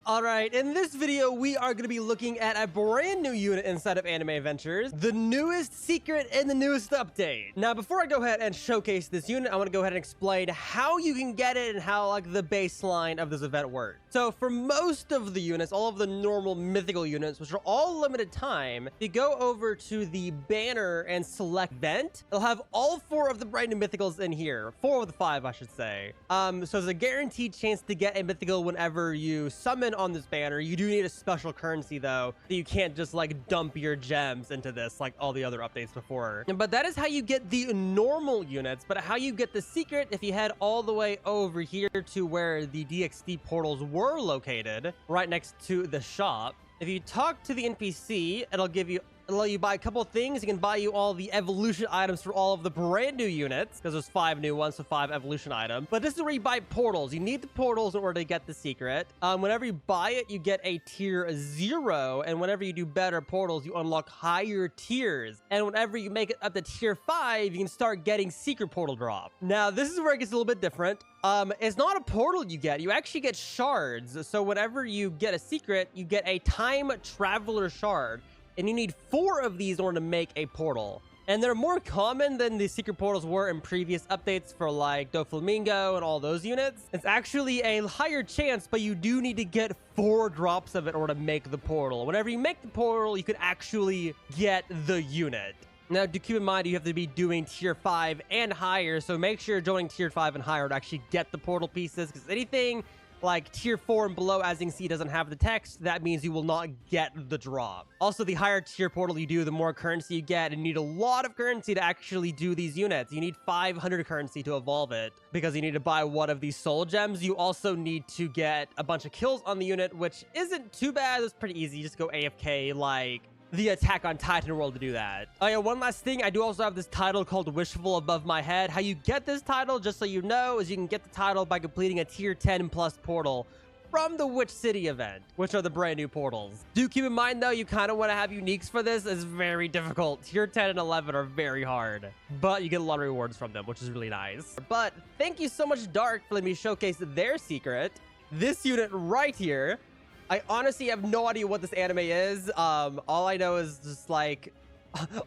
All right, in this video, we are going to be looking at a brand new unit inside of Anime Adventures, the newest secret and the newest update. Now, before I go ahead and showcase this unit, I want to go ahead and explain how you can get it and how like the baseline of this event works. So for most of the units, all of the normal mythical units, which are all limited time, if you go over to the banner and select event, it'll have all 4 of the brand new mythicals in here. 4 of the 5, I should say. So there's a guaranteed chance to get a mythical whenever you summon on this banner. You do need a special currency though, so you can't just like dump your gems into this like all the other updates before. But that is how you get the normal units. But how you get the secret, if you head all the way over here to where the DXD portals were located, right next to the shop, if you talk to the NPC, it'll let you buy a couple of things. It can buy you all the evolution items for all of the brand new units, because there's 5 new ones, so 5 evolution items. But this is where you buy portals. You need the portals in order to get the secret. Whenever you buy it, you get a tier 0, and whenever you do better portals, you unlock higher tiers. And whenever you make it up to tier 5, you can start getting secret portal drop. Now, this is where it gets a little bit different. It's not a portal you actually get shards. So whenever you get a secret, you get a time traveler shard. And you need 4 of these in order to make a portal. And they're more common than the secret portals were in previous updates for like Doflamingo and all those units. It's actually a higher chance, but you do need to get 4 drops of it in order to make the portal. Whenever you make the portal, you can actually get the unit. Now, do keep in mind, you have to be doing tier 5 and higher, so make sure you're joining tier 5 and higher to actually get the portal pieces, because anything like tier 4 and below, as you can see, doesn't have the text. That means you will not get the drop. Also, the higher tier portal you do, the more currency you get, and you need a lot of currency to actually do these units. You need 500 currency to evolve it, because you need to buy one of these soul gems. You also need to get a bunch of kills on the unit, which isn't too bad. It's pretty easy. You just go AFK like the Attack on Titan world to do that. Oh yeah, one last thing. I do also have this title called Wishful Above My Head. How you get this title, just so you know, is you can get the title by completing a tier 10 plus portal from the Witch City event, which are the brand new portals. Do keep in mind though, you kind of want to have uniques for this. It's very difficult. Tier 10 and 11 are very hard, but you get a lot of rewards from them, which is really nice. But thank you so much, Dark, for letting me showcase their secret. This unit right here, I honestly have no idea what this anime is. All I know is just like,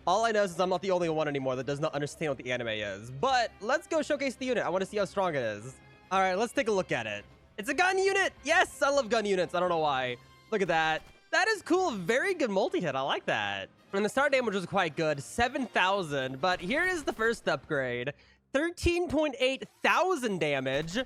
all I know is I'm not the only one anymore that does not understand what the anime is. But let's go showcase the unit. I want to see how strong it is. All right, let's take a look at it. It's a gun unit. Yes, I love gun units. I don't know why. Look at that. That is cool. Very good multi-hit. I like that. And the start damage was quite good, 7,000. But here is the first upgrade, 13.8 thousand damage.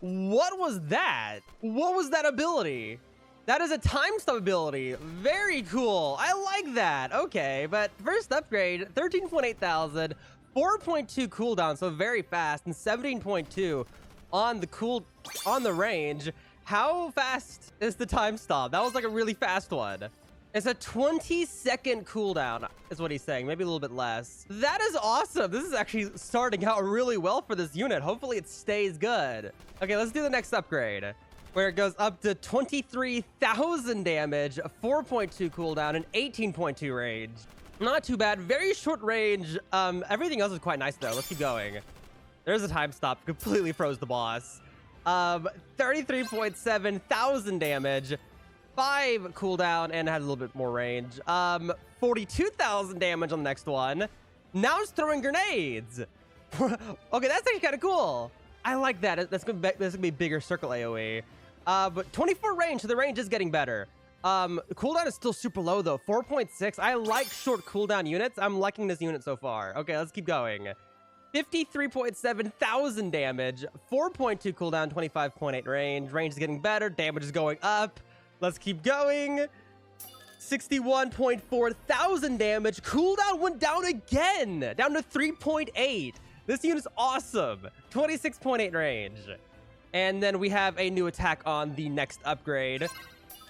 What was that? What was that ability? That is a time stop ability. Very cool. I like that. Okay, but first upgrade, 13.8 thousand, 4.2 cooldown, so very fast, and 17.2 on the range. How fast is the time stop? That was like a really fast one. It's a 20-second cooldown, is what he's saying. Maybe a little bit less. That is awesome. This is actually starting out really well for this unit. Hopefully it stays good. Okay, let's do the next upgrade, where it goes up to 23,000 damage, 4.2 cooldown, and 18.2 range. Not too bad. Very short range. Everything else is quite nice, though. Let's keep going. There's a time stop. Completely froze the boss. 33.7 thousand damage, 5 cooldown, and had a little bit more range. 42,000 damage on the next one. Now it's throwing grenades. Okay, that's actually kind of cool. I like that. That's gonna be bigger circle AoE. But 24 range, so the range is getting better. Cooldown is still super low though, 4.6. I like short cooldown units. I'm liking this unit so far. Okay, let's keep going. 53.7 thousand damage, 4.2 cooldown, 25.8 range. Range is getting better. Damage is going up. Let's keep going. 61.4 thousand damage. Cooldown went down again, down to 3.8. This unit's awesome. 26.8 range. And then we have a new attack on the next upgrade,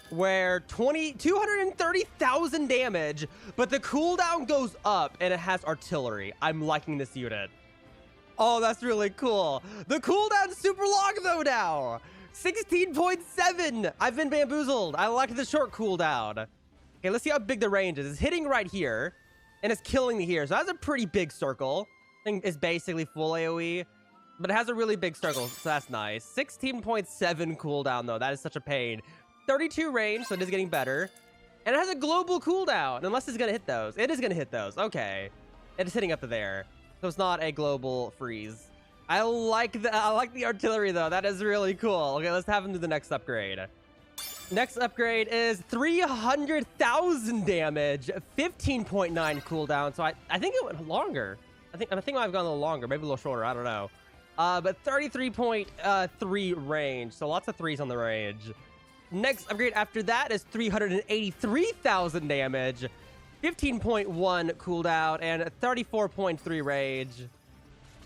where 230,000 damage, but the cooldown goes up and it has artillery. I'm liking this unit. Oh, that's really cool. The cooldown's super long though now. 16.7. I've been bamboozled. I like the short cooldown. Okay, let's see how big the range is. It's hitting right here, and it's killing me here. So that's a pretty big circle. I think it's basically full AoE. But it has a really big circle, so that's nice. 16.7 cooldown, though. That is such a pain. 32 range, so it is getting better. And it has a global cooldown, unless it's going to hit those. It is going to hit those. Okay. It is hitting up to there. So it's not a global freeze. I like the artillery, though. That is really cool. Okay, let's have him do the next upgrade. Next upgrade is 300,000 damage, 15.9 cooldown. So I think it went longer. I think I've gone a little longer, maybe a little shorter. I don't know. But 33.3 range. So lots of threes on the range. Next upgrade after that is 383,000 damage, 15.1 cooldown, and 34.3 range.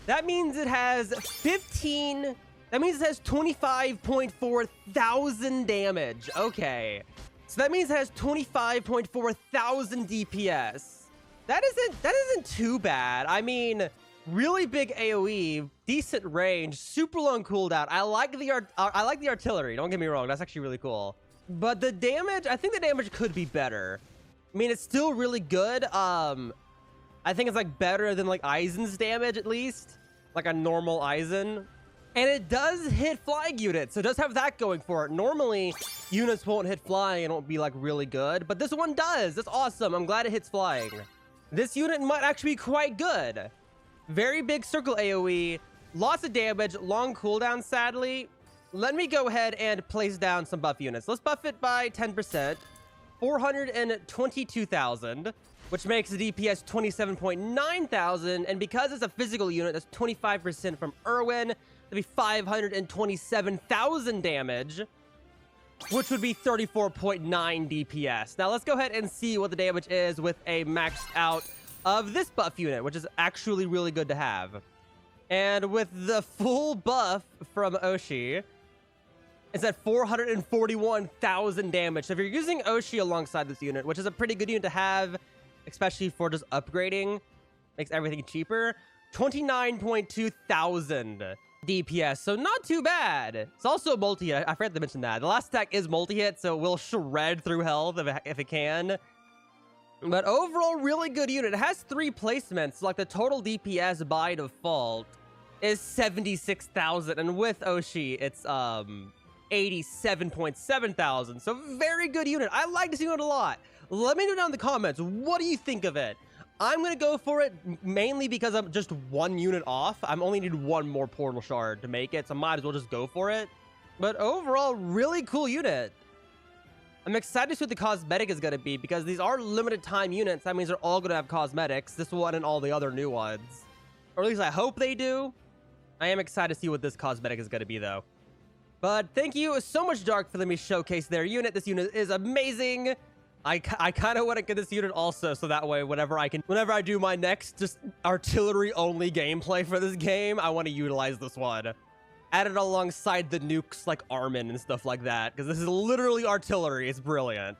That means it has 25.4 thousand damage. Okay. So that means it has 25.4 thousand DPS. That isn't too bad. I mean, really big AoE, decent range, super long cooldown. I like the artillery. Don't get me wrong. That's actually really cool. But the damage, I think the damage could be better. I mean, it's still really good. I think it's like better than like Eisen's damage at least, like a normal Eisen. And it does hit flying units, so it does have that going for it. Normally, units won't hit flying and won't be like really good, but this one does. That's awesome. I'm glad it hits flying. This unit might actually be quite good. Very big circle AoE, lots of damage, long cooldown, sadly. Let me go ahead and place down some buff units. Let's buff it by 10%. 422,000, which makes the DPS 27.9 thousand. And because it's a physical unit, that's 25% from Irwin. That'd be 527,000 damage, which would be 34.9 DPS. Now let's go ahead and see what the damage is with a maxed out of this buff unit, which is actually really good to have. And with the full buff from Oshi, it's at 441,000 damage. So if you're using Oshi alongside this unit, which is a pretty good unit to have, especially for just upgrading, makes everything cheaper, 29.2 thousand DPS, so not too bad. It's also multi-hit. I forgot to mention that. The last attack is multi-hit, so it will shred through health if it can. But overall, really good unit. It has 3 placements, so like the total DPS by default is 76,000, and with Oshi, it's 87.7 thousand. So very good unit. I like this unit a lot. Let me know down in the comments, what do you think of it? I'm going to go for it mainly because I'm just 1 unit off. I'm only need 1 more portal shard to make it, so I might as well just go for it. But overall, really cool unit. I'm excited to see what the cosmetic is going to be because these are limited time units. That means they're all going to have cosmetics. This one and all the other new ones. Or at least I hope they do. I am excited to see what this cosmetic is going to be though. But thank you so much, Dark, for letting me showcase their unit. This unit is amazing. I kind of want to get this unit also, so that way whenever I do my next just artillery only gameplay for this game, I want to utilize this one. Add it alongside the nukes like Armin and stuff like that, because this is literally artillery. It's brilliant.